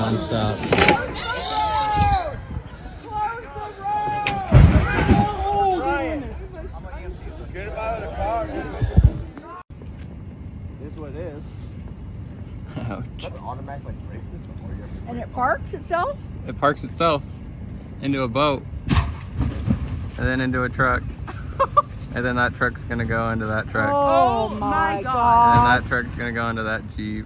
nonstop. This is what it is. Ouch. And it parks itself? It parks itself into a boat and then into a truck. And then that truck's gonna go into that truck. Oh my God. And then that truck's gonna go into that Jeep.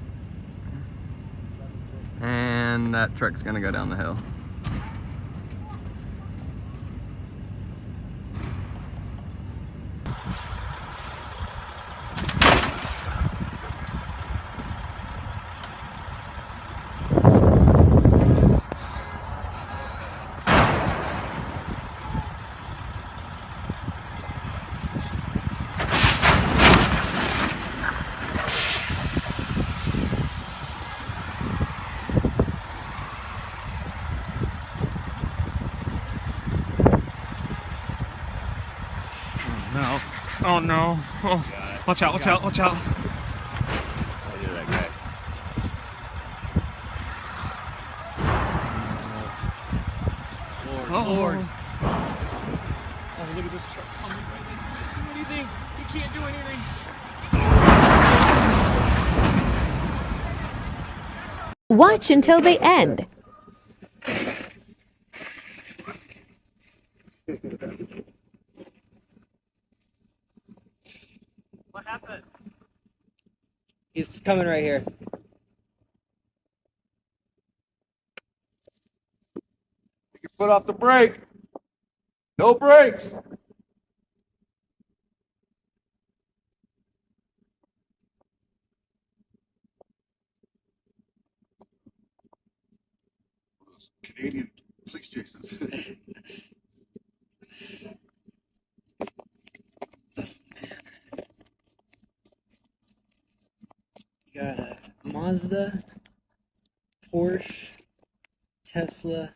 And that truck's gonna go down the hill. No. Oh no. Oh. Watch out, watch out, watch out. Lord. Oh, look at this truck coming right in. What do you think? You can't do anything. Watch until they end. What happened? He's coming right here. Take your foot off the brake. No brakes. Those Canadian police chases. You got a Mazda, Porsche, Tesla,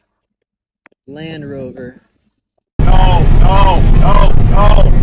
Land Rover. No, no, no, no.